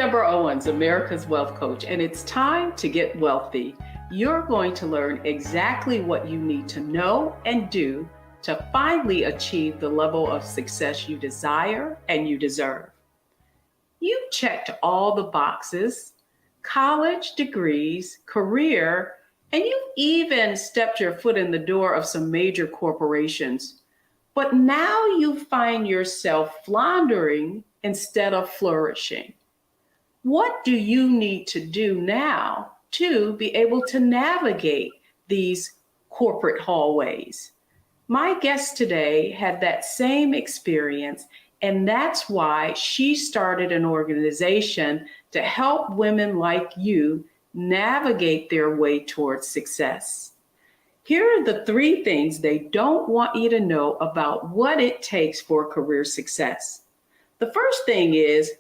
Deborah Owens, America's Wealth Coach, and it's time to get wealthy. You're going to learn exactly what you need to know and do to finally achieve the level of success you desire and you deserve. You checked all the boxes, college degrees, career, and you even stepped your foot in the door of some major corporations. But now you find yourself floundering instead of flourishing. What do you need to do now to be able to navigate these corporate hallways? My guest today had that same experience, and that's why she started an organization to help women like you navigate their way towards success. Here are the 3 things they don't want you to know about what it takes for career success. The first thing is,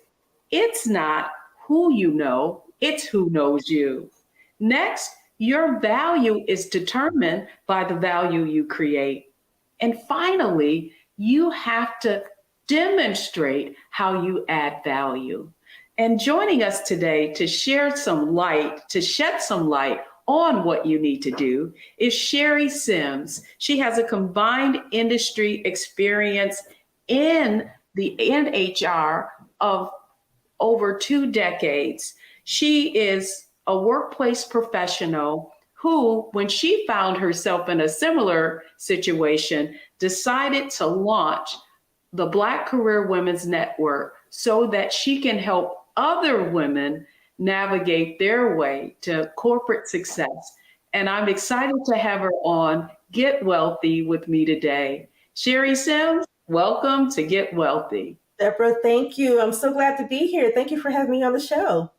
it's not who you know, it's who knows you. Next, your value is determined by the value you create. And finally, you have to demonstrate how you add value. And joining us today to shed some light on what you need to do is Sherry Sims. She has a combined industry experience in the HR of over 2 decades. She is a workplace professional who, when she found herself in a similar situation, decided to launch the Black Career Women's Network so that she can help other women navigate their way to corporate success. And I'm excited to have her on Get Wealthy with me today. Sherry Sims, welcome to Get Wealthy. Deborah, thank you. I'm so glad to be here. Thank you for having me on the show.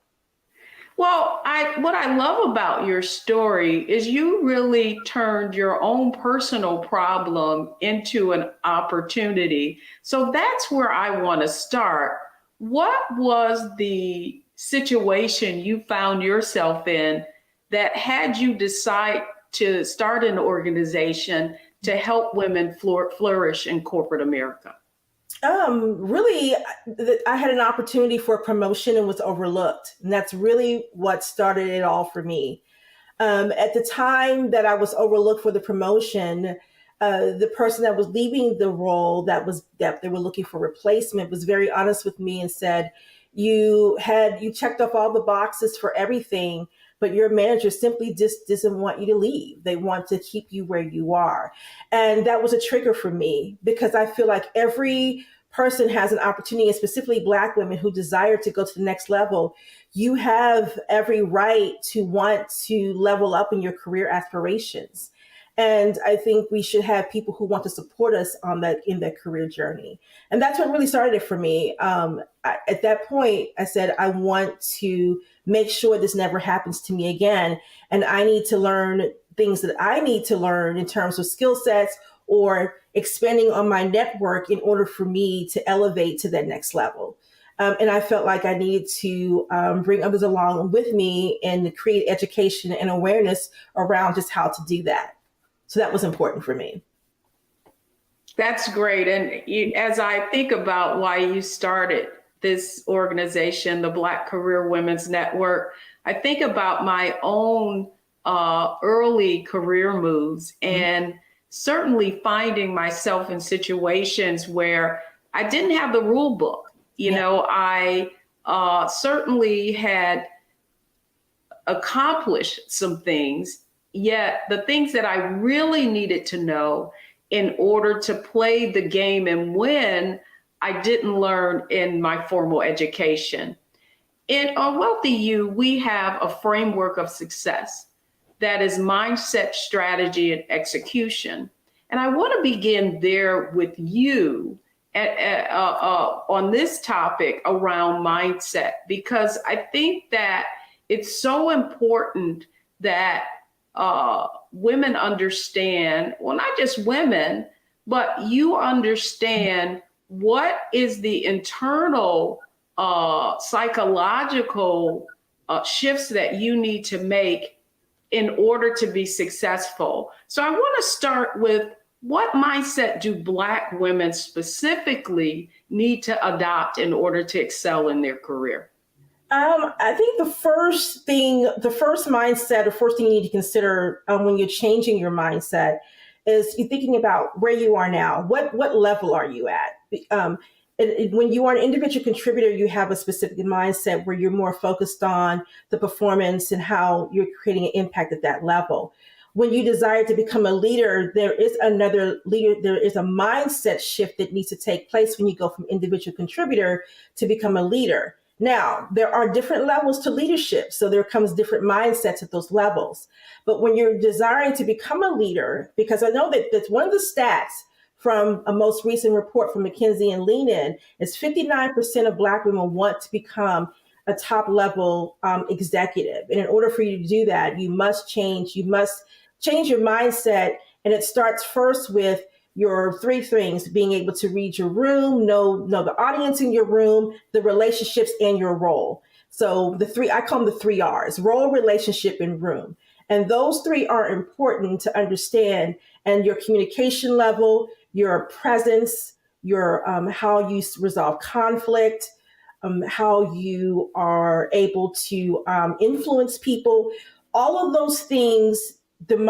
Well, what I love about your story is you really turned your own personal problem into an opportunity. So that's where I want to start. What was the situation you found yourself in that had you decide to start an organization to help women flourish in corporate America? Really, I had an opportunity for a promotion and was overlooked. And that's really what started it all for me. At the time that I was overlooked for the promotion, the person that was leaving the role that they were looking for replacement was very honest with me and said, you checked off all the boxes for everything, but your manager simply just doesn't want you to leave. They want to keep you where you are. And that was a trigger for me because I feel like every person has an opportunity, and specifically Black women who desire to go to the next level. You have every right to want to level up in your career aspirations. And I think we should have people who want to support us in that career journey. And that's what really started it for me. At that point, I said, I want to make sure this never happens to me again. And I need to learn things that I need to learn in terms of skill sets or expanding on my network in order for me to elevate to that next level. And I felt like I needed to bring others along with me and create education and awareness around just how to do that. So that was important for me. That's great. And as I think about why you started this organization, the Black Career Women's Network, I think about my own early career moves and certainly finding myself in situations where I didn't have the rule book. I certainly had accomplished some things, yet the things that I really needed to know in order to play the game and win, I didn't learn in my formal education. In Wealthy You, we have a framework of success that is mindset, strategy, and execution. And I want to begin there with you on this topic around mindset, because I think that it's so important that women understand, well, not just women, but you understand what is the internal psychological shifts that you need to make in order to be successful. So I want to start with, what mindset do Black women specifically need to adopt in order to excel in their career? I think the first mindset, or first thing you need to consider when you're changing your mindset, is you're thinking about where you are now. What level are you at? When you are an individual contributor, you have a specific mindset where you're more focused on the performance and how you're creating an impact at that level. When you desire to become a leader, there is another leader. There is a mindset shift that needs to take place when you go from individual contributor to become a leader. Now, there are different levels to leadership, so there comes different mindsets at those levels. But when you're desiring to become a leader, because I know that that's one of the stats from a most recent report from McKinsey and Lean In, is 59% of Black women want to become a top level executive. And in order for you to do that, you must change your mindset. And it starts first with your three things: being able to read your room, know the audience in your room, the relationships, and your role. So I call them the three R's: role, relationship, and room. And those three are important to understand. And your communication level, your presence, your how you resolve conflict, how you are able to influence people, all of those things. There's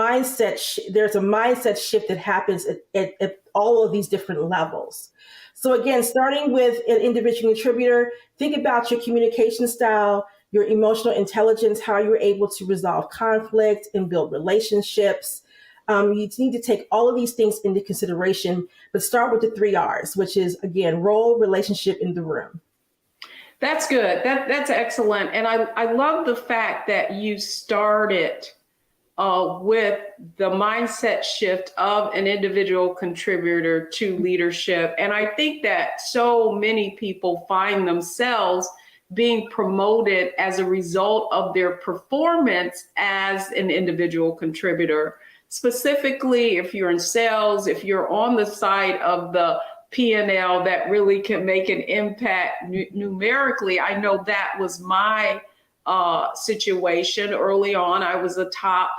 a mindset shift that happens at all of these different levels. So again, starting with an individual contributor, think about your communication style, your emotional intelligence, how you're able to resolve conflict and build relationships. You need to take all of these things into consideration, but start with the three R's, which is, again, role, relationship, in the room. That's good. That's excellent. And I love the fact that you started with the mindset shift of an individual contributor to leadership. And I think that so many people find themselves being promoted as a result of their performance as an individual contributor. Specifically, if you're in sales, if you're on the side of the P&L that really can make an impact numerically. I know that was my situation early on. I was a top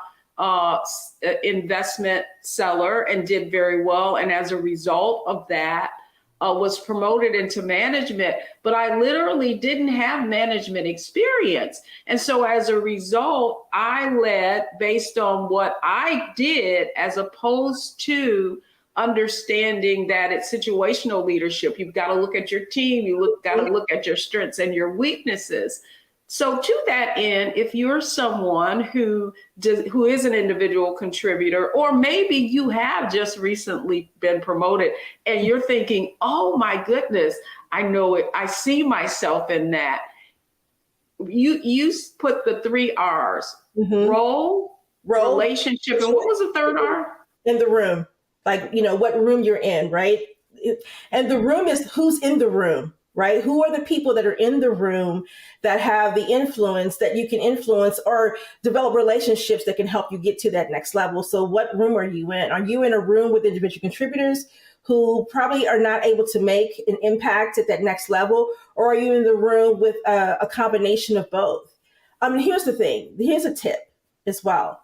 investment seller and did very well. And as a result of that, was promoted into management, but I literally didn't have management experience. And so as a result, I led based on what I did as opposed to understanding that it's situational leadership. You've got to look at your team, got to look at your strengths and your weaknesses. So to that end, if you're someone who is an individual contributor, or maybe you have just recently been promoted and you're thinking, oh my goodness, I know it, I see myself in that. You put the three R's, role, relationship, and what was the third R? In the room, like, what room you're in, right? And the room is who's in the room. Right? Who are the people that are in the room that have the influence that you can influence or develop relationships that can help you get to that next level? So what room are you in? Are you in a room with individual contributors who probably are not able to make an impact at that next level? Or are you in the room with a combination of both? Here's the thing. Here's a tip as well.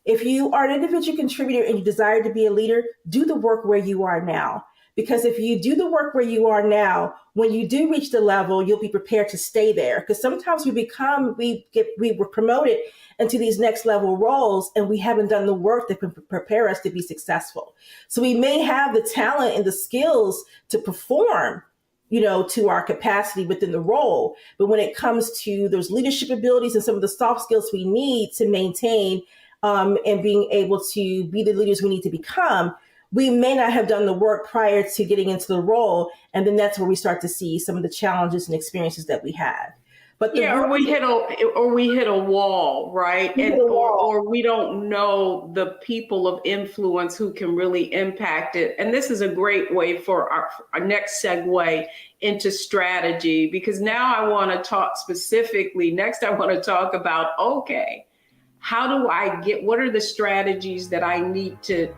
If you are an individual contributor and you desire to be a leader, do the work where you are now. Because if you do the work where you are now, when you do reach the level, you'll be prepared to stay there. Because sometimes we were promoted into these next level roles and we haven't done the work that can prepare us to be successful. So we may have the talent and the skills to perform, to our capacity within the role. But when it comes to those leadership abilities and some of the soft skills we need to maintain and being able to be the leaders we need to become, we may not have done the work prior to getting into the role. And then that's where we start to see some of the challenges and experiences that we had. But or we hit a wall, right? Or we don't know the people of influence who can really impact it. And this is a great way for our next segue into strategy, because now I want to talk specifically. Next, I want to talk about, okay, what are the strategies that I need to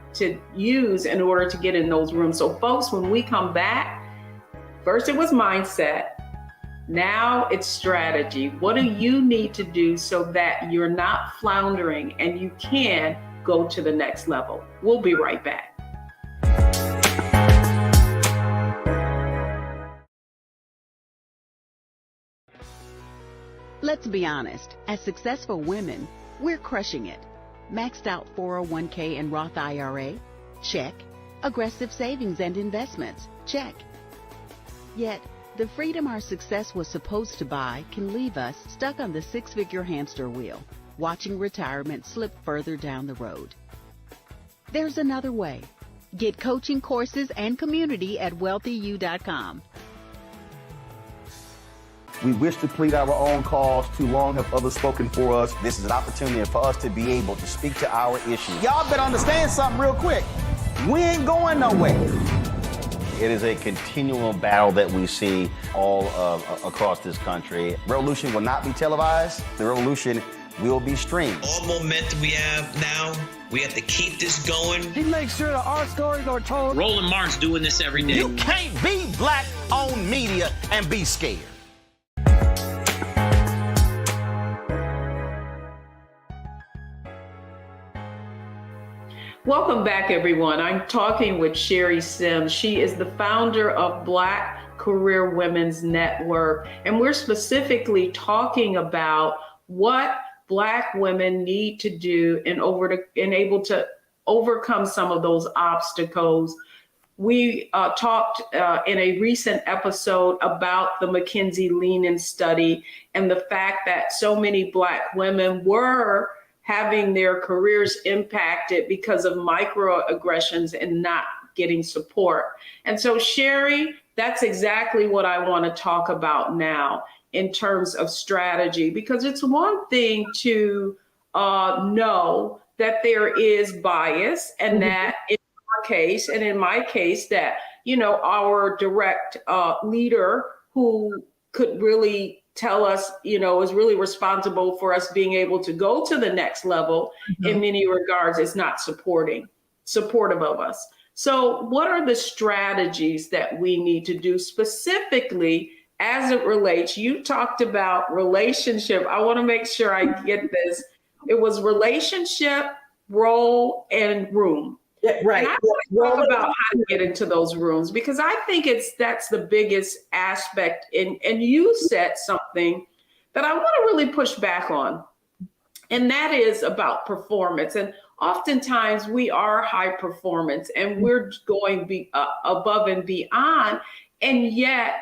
use in order to get in those rooms? So folks, when we come back, first it was mindset. Now it's strategy. What do you need to do so that you're not floundering and you can go to the next level? We'll be right back. Let's be honest, as successful women, we're crushing it. Maxed out 401k and Roth IRA? Check. Aggressive savings and investments? Check. Yet, the freedom our success was supposed to buy can leave us stuck on the six-figure hamster wheel, watching retirement slip further down the road. There's another way. Get coaching courses and community at wealthyu.com. We wish to plead our own cause. Too long have others spoken for us. This is an opportunity for us to be able to speak to our issues. Y'all better understand something real quick. We ain't going nowhere. It is a continual battle that we see all across this country. Revolution will not be televised. The revolution will be streamed. All momentum we have now, we have to keep this going. He makes sure that our stories are told. Roland Martin's doing this every day. You can't be black-owned media and be scared. Welcome back, everyone. I'm talking with Sherry Sims. She is the founder of Black Career Women's Network, and we're specifically talking about what Black women need to do in able to overcome some of those obstacles. We talked in a recent episode about the McKinsey Lean-In study and the fact that so many Black women were having their careers impacted because of microaggressions and not getting support. And so, Sherry, that's exactly what I want to talk about now in terms of strategy, because it's one thing to know that there is bias and that in our case, and in my case, that, you know, our direct leader who could really tell us, you know, is really responsible for us being able to go to the next level in many regards is not supportive of us. So what are the strategies that we need to do specifically as it relates? You talked about relationship. I want to make sure I get this. It was relationship, role, and room. Yeah, right. And I want to talk about how to get into those rooms, because I think that's the biggest aspect. And you said something that I want to really push back on, and that is about performance. And oftentimes we are high performance and we're going above and beyond. And yet,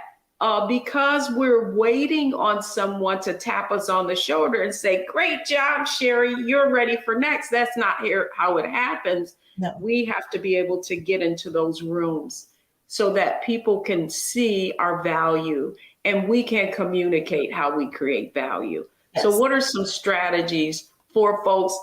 because we're waiting on someone to tap us on the shoulder and say, "Great job, Sherry, you're ready for next." That's not how it happens. No. We have to be able to get into those rooms so that people can see our value and we can communicate how we create value. Yes. So what are some strategies for folks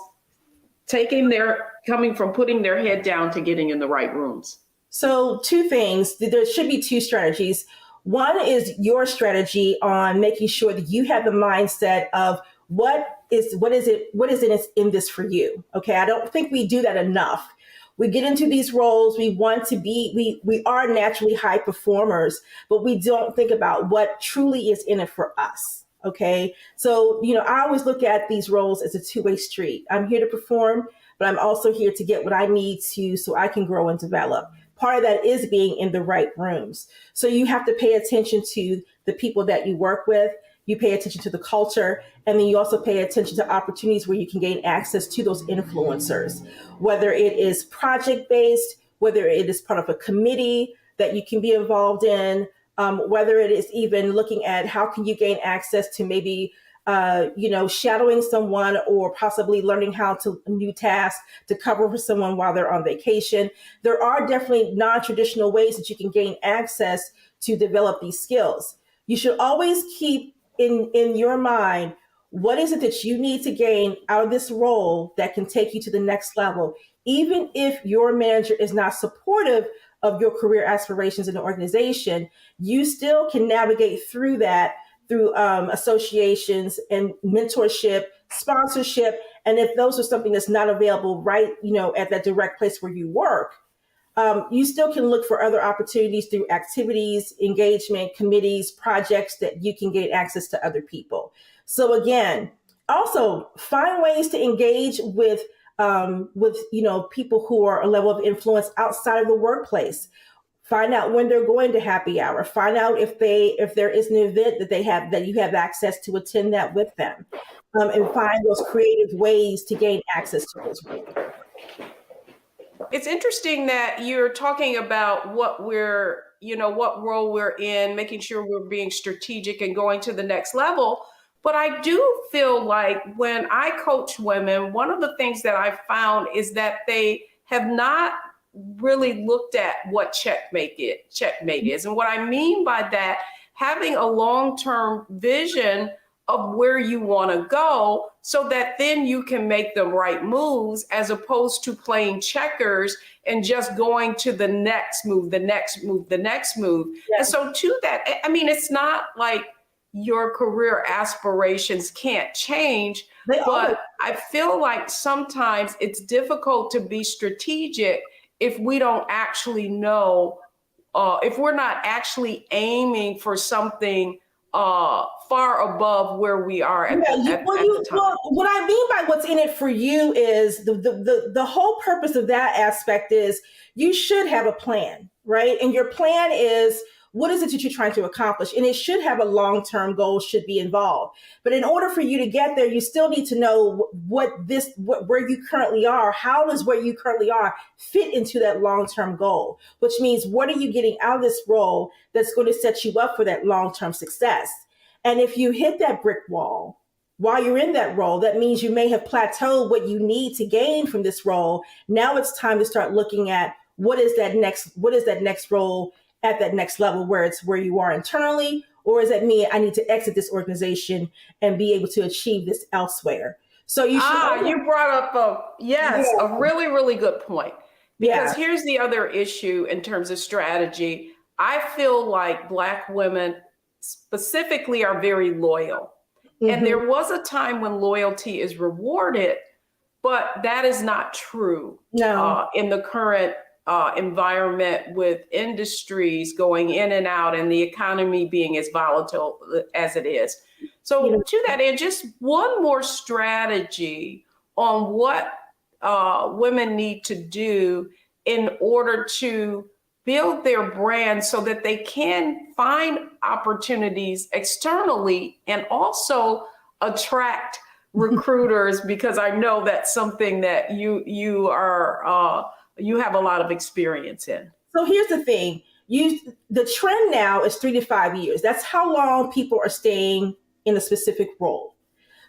coming from putting their head down to getting in the right rooms? So two things. There should be two strategies. One is your strategy on making sure that you have the mindset of what is it in this for you. Okay. I don't think we do that enough. We get into these roles. We want to be, we are naturally high performers, but we don't think about what truly is in it for us. Okay. So, you know, I always look at these roles as a two-way street. I'm here to perform, but I'm also here to get what I need so I can grow and develop. Part of that is being in the right rooms. So you have to pay attention to the people that you work with. You pay attention to the culture, and then you also pay attention to opportunities where you can gain access to those influencers, whether it is project-based, whether it is part of a committee that you can be involved in, whether it is even looking at how can you gain access to maybe shadowing someone or possibly learning how to new tasks to cover for someone while they're on vacation. There are definitely non-traditional ways that you can gain access to develop these skills. You should always keep in your mind, what is it that you need to gain out of this role that can take you to the next level? Even if your manager is not supportive of your career aspirations in the organization, you still can navigate through that through associations and mentorship, sponsorship. And if those are something that's not available right, at that direct place where you work, you still can look for other opportunities through activities, engagement, committees, projects that you can gain access to other people. So again, also find ways to engage with people who are a level of influence outside of the workplace. Find out when they're going to happy hour. Find out if there is an event that you have access to attend that with them, and find those creative ways to gain access to those roles. It's interesting that you're talking about what role we're in, making sure we're being strategic and going to the next level. But I do feel like when I coach women, one of the things that I've found is that they have not really looked at what checkmate is. And what I mean by that, having a long-term vision of where you want to go so that then you can make the right moves, as opposed to playing checkers and just going to the next move. Yes. And so to that, I mean, it's not like your career aspirations can't change, but I feel like sometimes it's difficult to be strategic if we don't actually know, if we're not actually aiming for something far above where we are at the time. Well, what I mean by what's in it for you is the whole purpose of that aspect is you should have a plan, right? And your plan is, what is it that you're trying to accomplish? And it should have a long-term goal, should be involved. But in order for you to get there, you still need to know where you currently are. How does where you currently are fit into that long-term goal? Which means, what are you getting out of this role that's going to set you up for that long-term success? And if you hit that brick wall while you're in that role, that means you may have plateaued what you need to gain from this role. Now it's time to start looking at what is that next role at that next level, where it's where you are internally, or is that me? I need to exit this organization and be able to achieve this elsewhere. So you brought up a really, really good point. Because here's the other issue in terms of strategy. I feel like Black women specifically are very loyal. Mm-hmm. And there was a time when loyalty is rewarded, but that is not true in the current environment, with industries going in and out and the economy being as volatile as it is. So to that end, just one more strategy on what women need to do in order to build their brand so that they can find opportunities externally and also attract recruiters, because I know that's something that you have a lot of experience in. So here's the thing. The trend now is 3 to 5 years. That's how long people are staying in a specific role.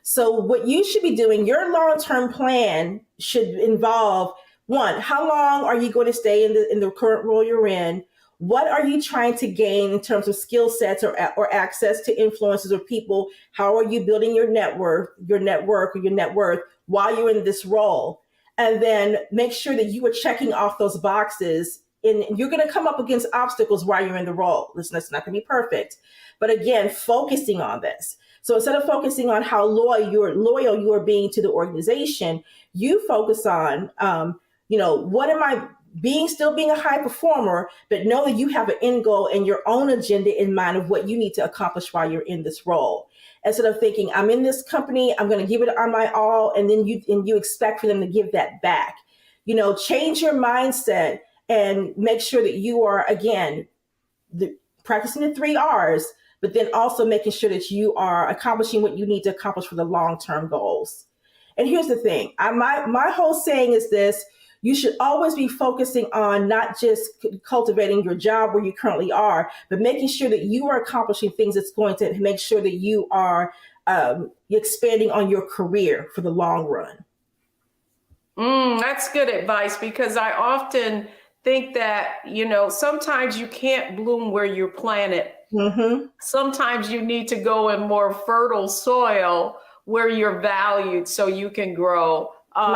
So what you should be doing, your long-term plan should involve, one, how long are you going to stay in the current role you're in? What are you trying to gain in terms of skill sets or access to influencers or people? How are you building your network or your net worth while you're in this role? And then make sure that you are checking off those boxes. And you're going to come up against obstacles while you're in the role. Listen, it's not going to be perfect. But again, focusing on this. So instead of focusing on how loyal you are being to the organization, you focus on, what am I still being a high performer, but know that you have an end goal and your own agenda in mind of what you need to accomplish while you're in this role. Instead of thinking, I'm in this company, I'm going to give it on my all, and then you expect for them to give that back. Change your mindset and make sure that you are, again, practicing the 3 R's, but then also making sure that you are accomplishing what you need to accomplish for the long-term goals. And here's the thing. My whole saying is this: you should always be focusing on not just cultivating your job where you currently are, but making sure that you are accomplishing things that's going to make sure that you are expanding on your career for the long run. That's good advice, because I often think that, sometimes you can't bloom where you're planted. Mm-hmm. Sometimes you need to go in more fertile soil where you're valued so you can grow.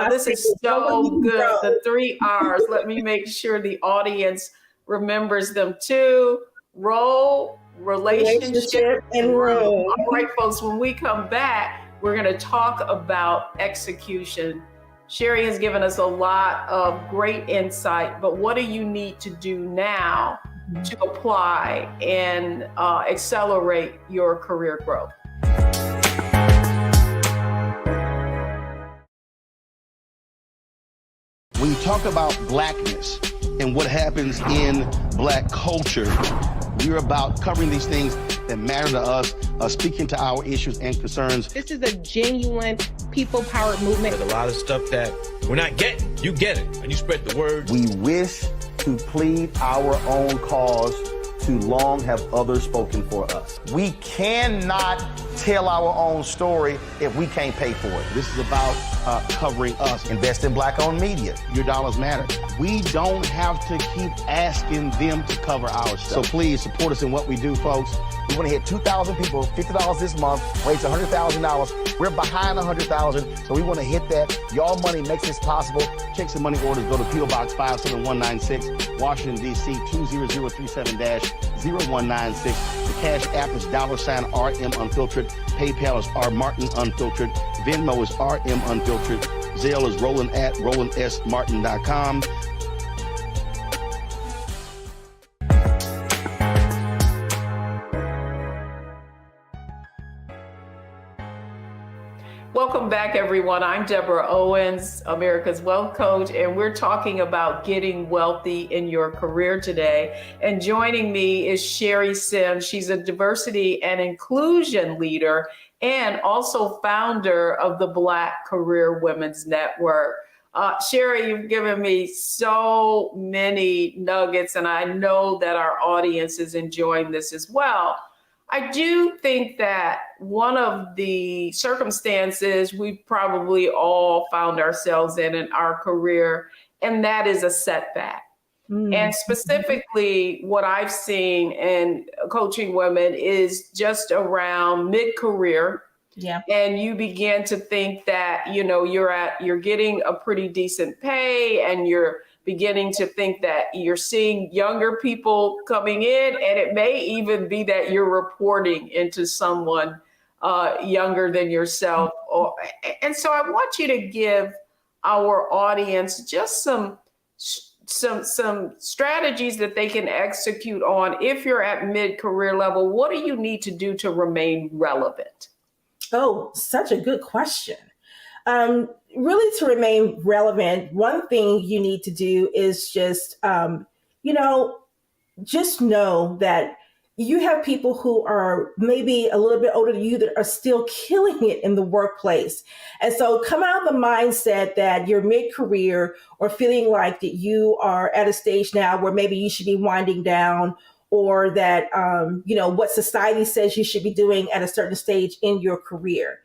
This is so good. The 3 R's. Let me make sure the audience remembers them too. Role, relationship, and room. All right, folks, when we come back, we're going to talk about execution. Sherry has given us a lot of great insight, but what do you need to do now to apply and accelerate your career growth? When you talk about Blackness, and what happens in Black culture. We're about covering these things that matter to us, speaking to our issues and concerns. This is a genuine people-powered movement. There's a lot of stuff that we're not getting. You get it, and you spread the word. We wish to plead our own cause. Too long have others spoken for us. We cannot tell our own story if we can't pay for it. This is about covering us. Invest in Black-owned media. Your dollars matter. We don't have to keep asking them to cover our stuff. So please support us in what we do, folks. We want to hit 2,000 people, $50 this month, raise $100,000. We're behind 100,000, so we want to hit that. Y'all money makes this possible. Checks and money orders go to P.O. Box 57196, Washington, D.C. 20037-0196. The Cash App is $RM Unfiltered. PayPal is R Martin Unfiltered. Venmo is RM Unfiltered. Zelle is Roland at RolandSMartin.com. Welcome back, everyone. I'm Deborah Owens, America's Wealth Coach, and we're talking about getting wealthy in your career today. And joining me is Sherry Sims. She's a diversity and inclusion leader and also founder of the Black Career Women's Network. Sherry, you've given me so many nuggets, and I know that our audience is enjoying this as well. I do think that one of the circumstances we've probably all found ourselves in our career, and that is a setback. And specifically, what I've seen in coaching women is just around mid-career. Yeah. And you begin to think that, you know, you're getting a pretty decent pay, and you're beginning to think that you're seeing younger people coming in, and it may even be that you're reporting into someone younger than yourself. And so I want you to give our audience just some strategies that they can execute on. If you're at mid-career level, what do you need to do to remain relevant? Oh, such a good question. Really, to remain relevant, one thing you need to do is just know that you have people who are maybe a little bit older than you that are still killing it in the workplace. And so come out of the mindset that you're mid-career or feeling like that you are at a stage now where maybe you should be winding down, or that, what society says you should be doing at a certain stage in your career.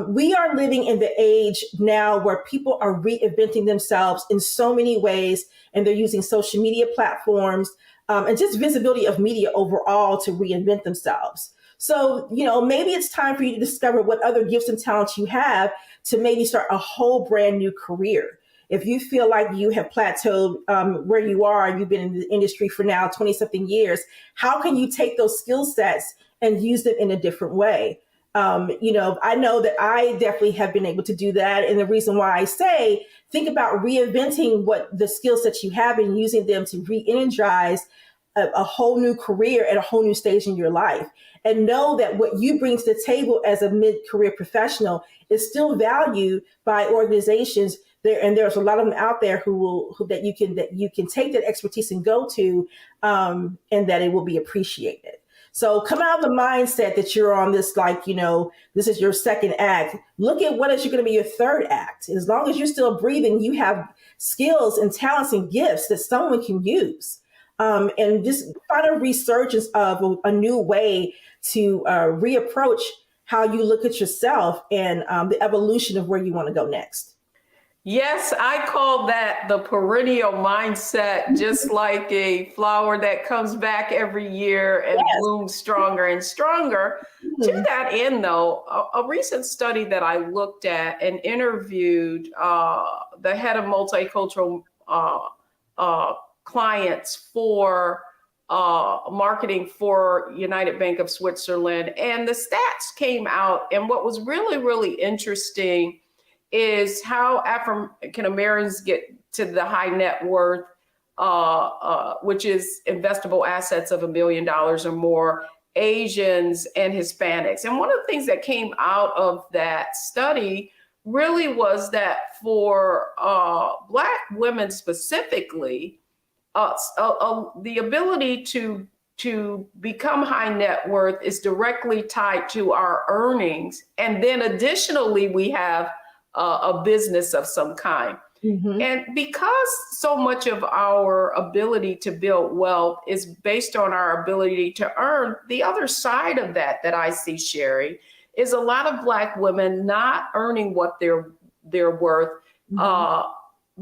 We are living in the age now where people are reinventing themselves in so many ways, and they're using social media platforms and just visibility of media overall to reinvent themselves. So, maybe it's time for you to discover what other gifts and talents you have to maybe start a whole brand new career. If you feel like you have plateaued where you are, you've been in the industry for now 20 something years, how can you take those skill sets and use them in a different way? I know that I definitely have been able to do that. And the reason why I say, think about reinventing what the skill sets you have and using them to re-energize a whole new career at a whole new stage in your life. And know that what you bring to the table as a mid-career professional is still valued by organizations there. And there's a lot of them out there that you can take that expertise and go to, and that it will be appreciated. So come out of the mindset that you're on this, this is your second act. Look at what is going to be your third act. As long as you're still breathing, you have skills and talents and gifts that someone can use. And just find a resurgence of a new way to reapproach how you look at yourself and the evolution of where you want to go next. Yes, I call that the perennial mindset, just like a flower that comes back every year and blooms stronger and stronger. To that end, though, a recent study that I looked at and interviewed the head of multicultural clients for marketing for United Bank of Switzerland, and the stats came out. And what was really, really interesting is how African Americans get to the high net worth, which is investable assets of $1 million or more, Asians and Hispanics. And one of the things that came out of that study really was that for Black women specifically, the ability to become high net worth is directly tied to our earnings. And then additionally, we have a business of some kind. Mm-hmm. And because so much of our ability to build wealth is based on our ability to earn, the other side of that I see, Sherry, is a lot of Black women not earning what they're worth,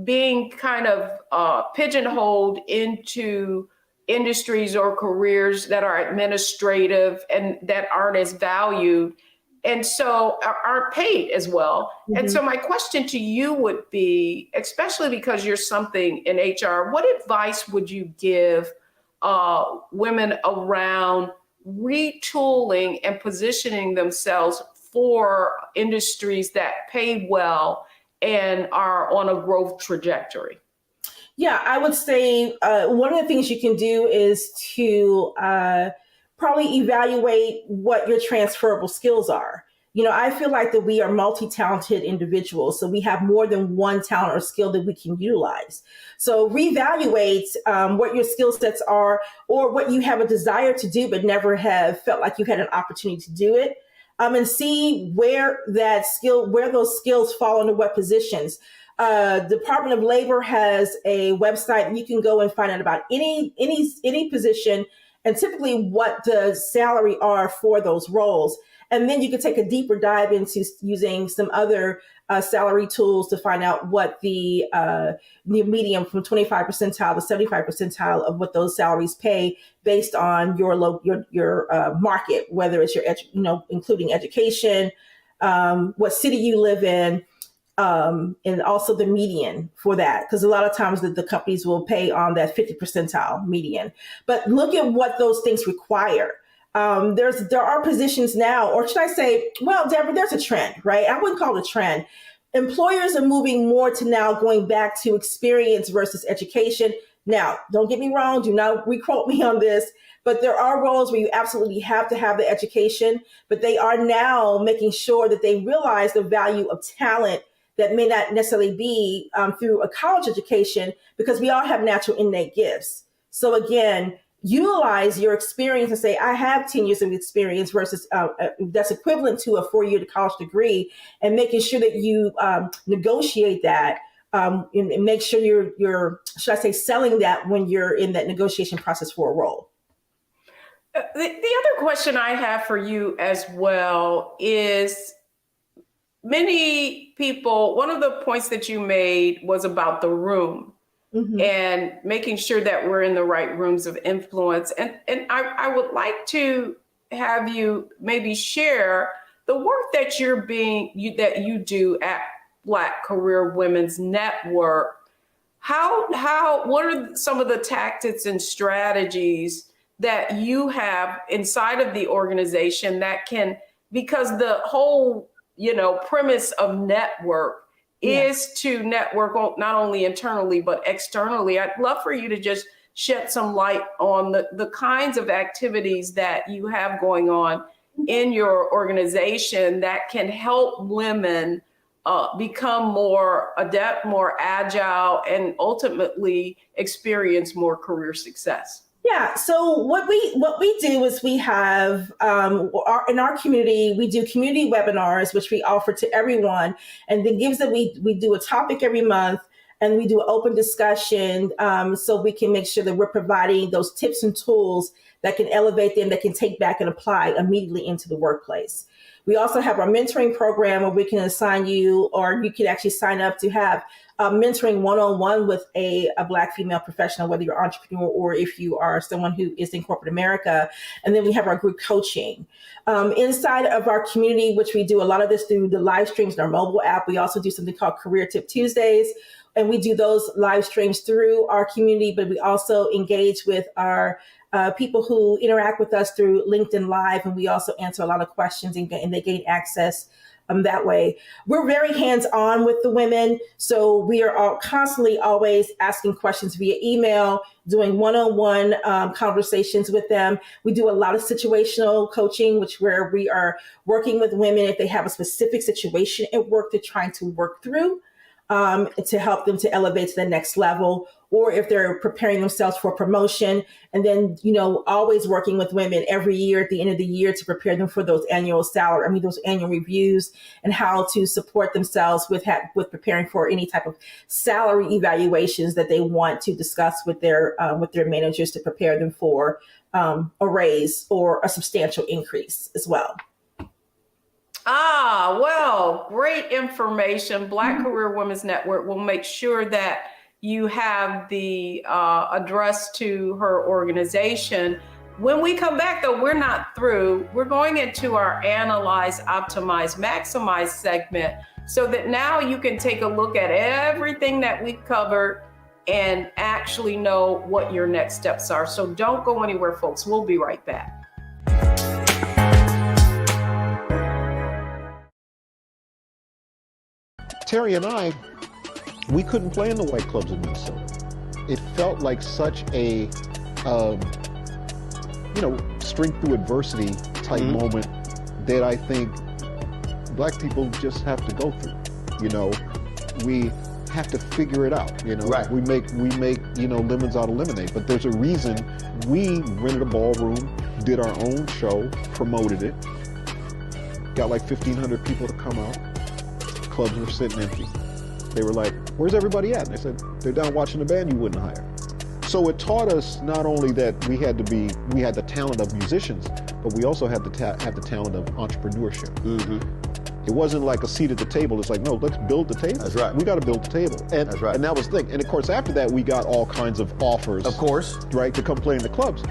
being kind of pigeonholed into industries or careers that are administrative and that aren't as valued, and so aren't paid as well. And so my question to you would be, especially because you're something in HR, what advice would you give women around retooling and positioning themselves for industries that pay well and are on a growth trajectory? Yeah, I would say one of the things you can do is to probably evaluate what your transferable skills are. You know, I feel like that we are multi-talented individuals, so we have more than one talent or skill that we can utilize. So reevaluate what your skill sets are, or what you have a desire to do but never have felt like you had an opportunity to do it, and see where those skills fall into what positions. Department of Labor has a website. You can go and find out about any position and typically what the salary are for those roles. And then you can take a deeper dive into using some other salary tools to find out what the median from 25 percentile to 75 percentile of what those salaries pay based on your market, whether it's including education, what city you live in, and also the median for that, because a lot of times the companies will pay on that 50 percentile median. But look at what those things require. There are positions now, or should I say, well, Deborah, there's a trend, right? I wouldn't call it a trend. Employers are moving more to now going back to experience versus education. Now, don't get me wrong, do not re-quote me on this, but there are roles where you absolutely have to have the education, but they are now making sure that they realize the value of talent that may not necessarily be through a college education, because we all have natural innate gifts. So again, utilize your experience and say, I have 10 years of experience versus that's equivalent to a 4-year college degree, and making sure that you negotiate that and make sure you're, should I say, selling that when you're in that negotiation process for a role. The other question I have for you as well is, many people, one of the points that you made was about the room. Mm-hmm. And making sure that we're in the right rooms of influence. And I would like to have you maybe share the work that you do at Black Career Women's Network. What are some of the tactics and strategies that you have inside of the organization that can, because the whole, premise of network is to network not only internally, but externally. I'd love for you to just shed some light on the kinds of activities that you have going on in your organization that can help women become more adept, more agile, and ultimately experience more career success. Yeah. So what we do is we have in our community, we do community webinars, which we offer to everyone. And the gives that we do a topic every month, and we do an open discussion so we can make sure that we're providing those tips and tools that can elevate them, that can take back and apply immediately into the workplace. We also have our mentoring program where we can assign you, or you can actually sign up to have mentoring one-on-one with a Black female professional, whether you're an entrepreneur or if you are someone who is in corporate America. And then we have our group coaching. Inside of our community, which we do a lot of this through the live streams in our mobile app, we also do something called Career Tip Tuesdays. And we do those live streams through our community, but we also engage with our people who interact with us through LinkedIn Live, and we also answer a lot of questions and they gain access that way. We're very hands-on with the women, so we are all constantly always asking questions via email, doing one-on-one conversations with them. We do a lot of situational coaching, where we are working with women if they have a specific situation at work they're trying to work through, to help them to elevate to the next level, or if they're preparing themselves for promotion. And then, always working with women every year at the end of the year to prepare them for those those annual reviews, and how to support themselves with preparing for any type of salary evaluations that they want to discuss with their managers to prepare them for a raise or a substantial increase as well. Well, great information. Black Career Women's Network will make sure that you have the address to her organization. When we come back, though, we're not through. We're going into our Analyze, Optimize, Maximize segment, so that now you can take a look at everything that we covered and actually know what your next steps are. So don't go anywhere, folks. We'll be right back. Terry and I, we couldn't play in the white clubs in Minnesota. It felt like such a, strength through adversity type moment that I think Black people just have to go through. We have to figure it out. Right. We make lemons out of lemonade. But there's a reason we rented a ballroom, did our own show, promoted it, got like 1,500 people to come out. Clubs were sitting empty. They were like, "Where's everybody at?" And I said, "They're down watching the band you wouldn't hire." So it taught us not only that we had the talent of musicians, but we also had to have the talent of entrepreneurship. It wasn't like a seat at the table. It's like, no, let's build the table. That's right. We got to build the table. And, That's right. And that was the thing. And of course, after that, we got all kinds of offers. Of course. Right, to come play in the clubs.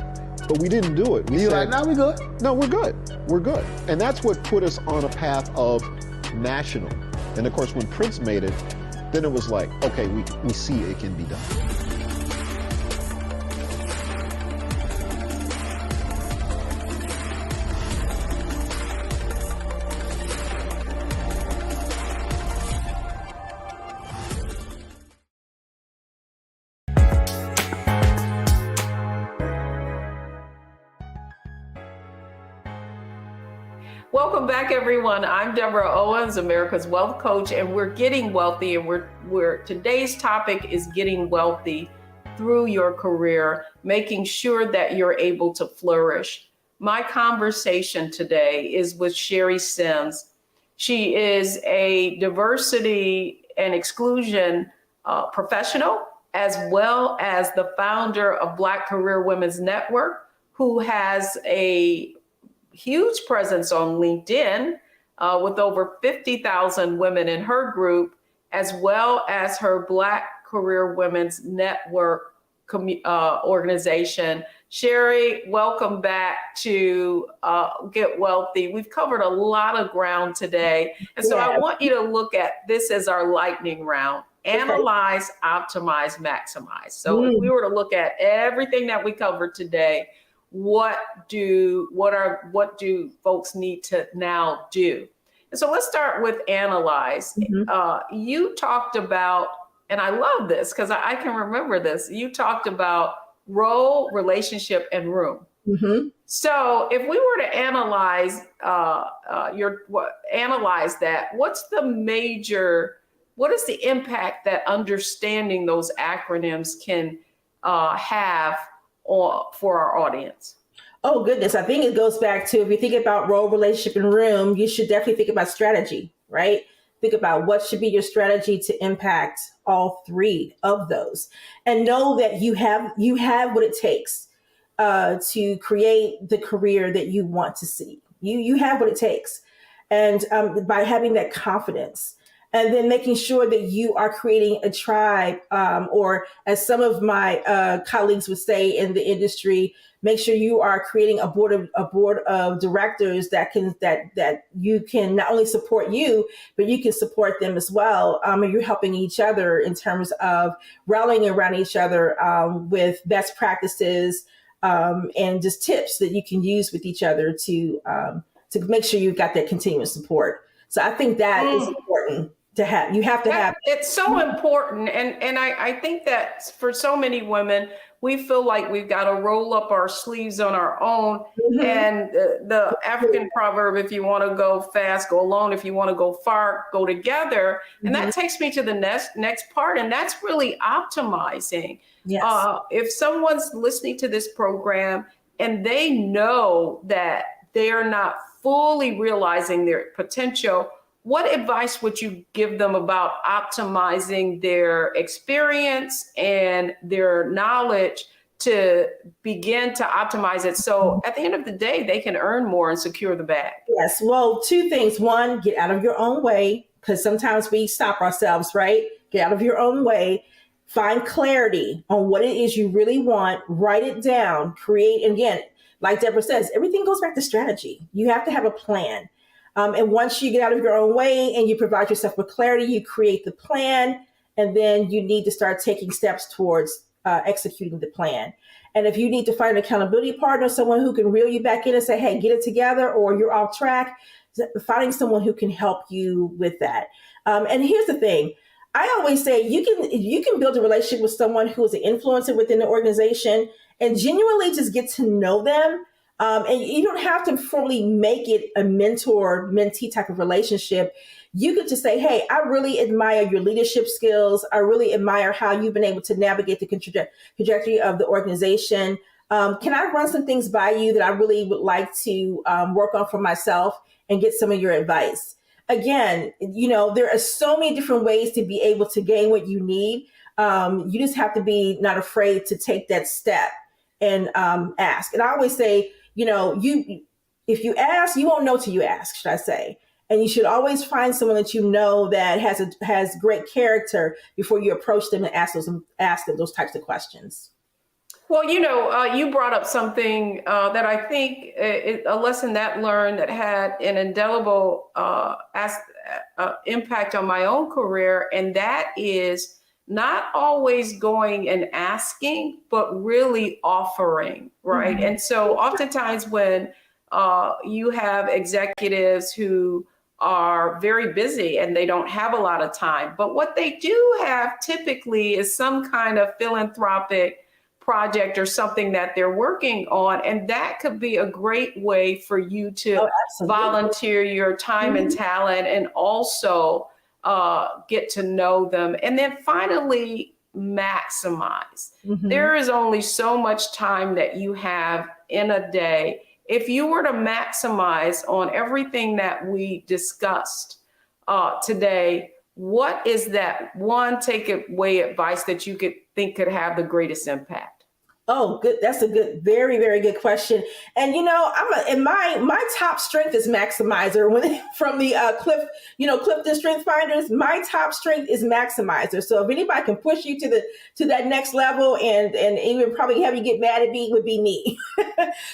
But we didn't do it. You're like, "No, we good." No, we're good. We're good. And that's what put us on a path of national. And of course, when Prince made it, then it was like, okay, we see it can be done. Welcome back, everyone. I'm Deborah Owens, America's Wealth Coach, and we're getting wealthy. And today's topic is getting wealthy through your career, making sure that you're able to flourish. My conversation today is with Sherry Sims. She is a diversity and exclusion professional, as well as the founder of Black Career Women's Network, who has a huge presence on LinkedIn with over 50,000 women in her group, as well as her Black Career Women's Network organization. Sherry, welcome back to Get Wealthy. We've covered a lot of ground today. And so I want you to look at this as our lightning round. Analyze, optimize, maximize. So if we were to look at everything that we covered today, what do folks need to now do? And so let's start with analyze. You talked about, and I love this because I can remember this. You talked about role, relationship, and room. So if we were to analyze analyze that, what is the impact that understanding those acronyms can have for our audience? Oh, goodness. I think it goes back to, if you think about role, relationship, and room, you should definitely think about strategy, right? Think about what should be your strategy to impact all three of those, and know that you have what it takes to create the career that you want to see. You have what it takes. And by having that confidence, and then making sure that you are creating a tribe, or as some of my colleagues would say in the industry, make sure you are creating a board of directors that you can not only support you, but you can support them as well. And you're helping each other in terms of rallying around each other with best practices and just tips that you can use with each other to make sure you've got that continuous support. So I think that is important to have. You have to have. It's so important. And I think that for so many women, we feel like we've got to roll up our sleeves on our own. Mhm. And the African proverb, if you want to go fast, go alone. If you want to go far, go together. And that takes me to the next part. And that's really optimizing. Yes. If someone's listening to this program and they know that they are not fully realizing their potential, what advice would you give them about optimizing their experience and their knowledge to begin to optimize it so at the end of the day, they can earn more and secure the bag? Yes. Well, two things. One, get out of your own way, because sometimes we stop ourselves, right? Get out of your own way. Find clarity on what it is you really want. Write it down. Create. And again, like Deborah says, everything goes back to strategy. You have to have a plan. And once you get out of your own way and you provide yourself with clarity, you create the plan, and then you need to start taking steps towards executing the plan. And if you need to find an accountability partner, someone who can reel you back in and say, hey, get it together, or you're off track, finding someone who can help you with that. And here's the thing. I always say you can build a relationship with someone who is an influencer within the organization and genuinely just get to know them. And you don't have to formally make it a mentor-mentee type of relationship. You could just say, hey, I really admire your leadership skills. I really admire how you've been able to navigate the trajectory of the organization. Can I run some things by you that I really would like to work on for myself and get some of your advice? Again, there are so many different ways to be able to gain what you need. You just have to be not afraid to take that step and ask. And I always say, if you ask, you won't know till you ask, should I say. And you should always find someone that you know that has great character before you approach them and ask them those types of questions. Well, you brought up something that I think a lesson that learned that had an indelible impact on my own career, and that is not always going and asking, but really offering, right? Mm-hmm. And so oftentimes when you have executives who are very busy and they don't have a lot of time, but what they do have typically is some kind of philanthropic project or something that they're working on. And that could be a great way for you to volunteer your time and talent and also get to know them. And then finally, maximize. Mm-hmm. There is only so much time that you have in a day. If you were to maximize on everything that we discussed today, what is that one takeaway advice that you think could have the greatest impact? Oh, good. That's a good, very, very good question. And my top strength is maximizer. From the Clifton Strength Finders, my top strength is maximizer. So if anybody can push you to that next level and even probably have you get mad at me, would be me.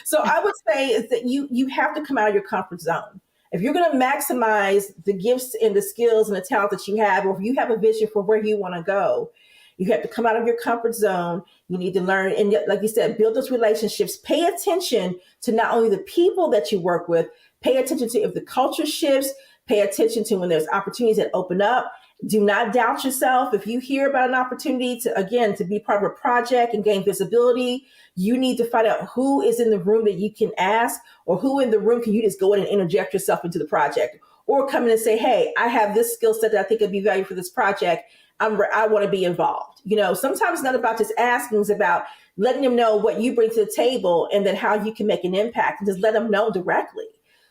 So I would say is that you have to come out of your comfort zone. If you're going to maximize the gifts and the skills and the talent that you have, or if you have a vision for where you want to go, you have to come out of your comfort zone. You need to learn. And like you said, build those relationships. Pay attention to not only the people that you work with, pay attention to if the culture shifts, pay attention to when there's opportunities that open up. Do not doubt yourself. If you hear about an opportunity to be part of a project and gain visibility, you need to find out who is in the room that you can ask, or who in the room can you just go in and interject yourself into the project, or come in and say, hey, I have this skill set that I think would be valuable for this project. I want to be involved. Sometimes it's not about just asking, it's about letting them know what you bring to the table and then how you can make an impact, and just let them know directly.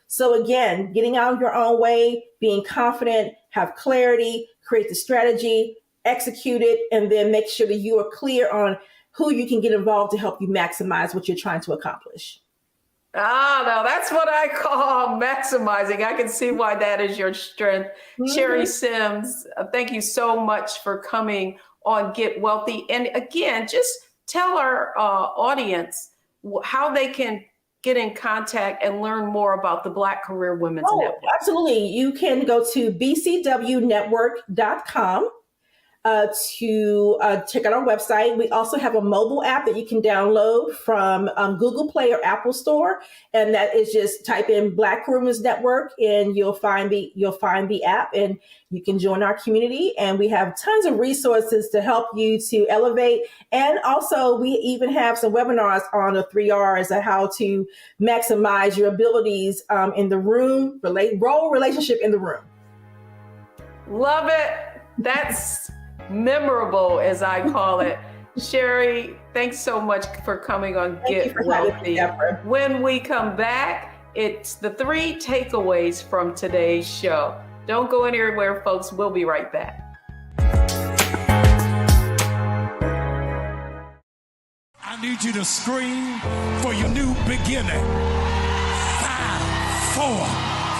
So again, getting out of your own way, being confident, have clarity, create the strategy, execute it, and then make sure that you are clear on who you can get involved to help you maximize what you're trying to accomplish. Now that's what I call maximizing. I can see why that is your strength. Mm-hmm. Sherry Sims, thank you so much for coming on Get Wealthy. And again, just tell our audience how they can get in contact and learn more about the Black Career Women's Network. Absolutely. You can go to bcwnetwork.com. to check out our website. We also have a mobile app that you can download from Google Play or Apple Store, and that is just type in Black Women's Network, and you'll find the app, and you can join our community. And we have tons of resources to help you to elevate. And also, we even have some webinars on the 3 R's of how to maximize your abilities in the room, role relationship in the room. Love it. That's memorable, as I call it. Sherry, thanks so much for coming on Get Wealthy. When we come back, it's the 3 takeaways from today's show. Don't go anywhere, folks. We'll be right back. I need you to scream for your new beginning. 5, 4,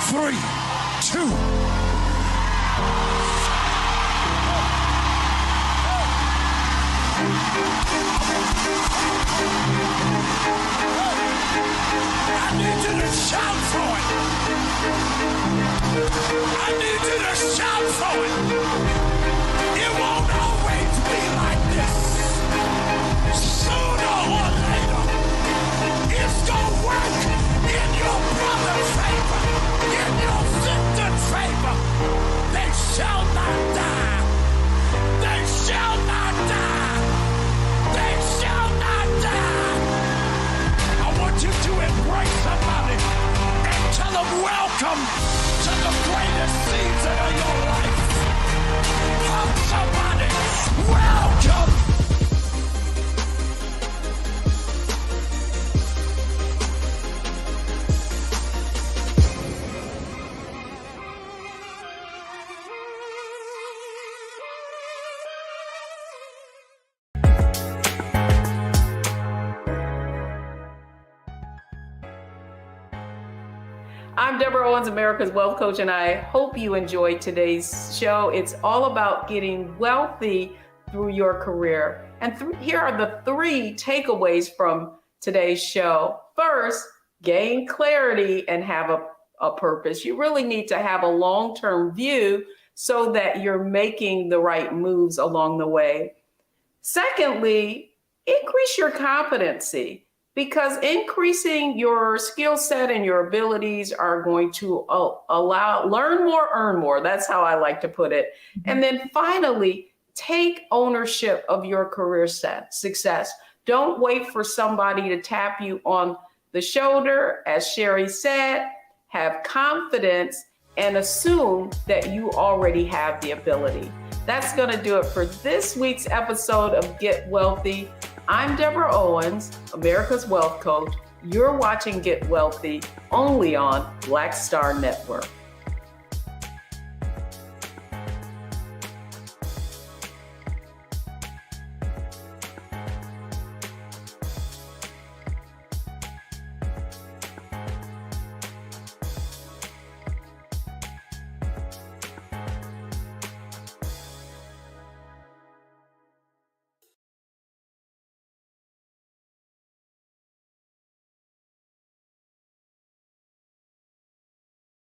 3, 2. I need you to shout for it. I need you to shout for it. It won't always be like this. Sooner or later, it's gonna work in your brother's favor, in your sister's favor. They shall not die. They shall not die. They shall not die. I want you to embrace somebody and tell them welcome to the greatest season of your life. Hug somebody, welcome. I'm Deborah Owens, America's Wealth Coach, and I hope you enjoyed today's show. It's all about getting wealthy through your career. And here are the 3 takeaways from today's show. First, gain clarity and have a purpose. You really need to have a long-term view so that you're making the right moves along the way. Secondly, increase your competency, because increasing your skill set and your abilities are going to learn more, earn more. That's how I like to put it. And then finally, take ownership of your career success. Don't wait for somebody to tap you on the shoulder. As Sherry said, have confidence and assume that you already have the ability. That's going to do it for this week's episode of Get Wealthy. I'm Deborah Owens, America's Wealth Coach. You're watching Get Wealthy only on Black Star Network.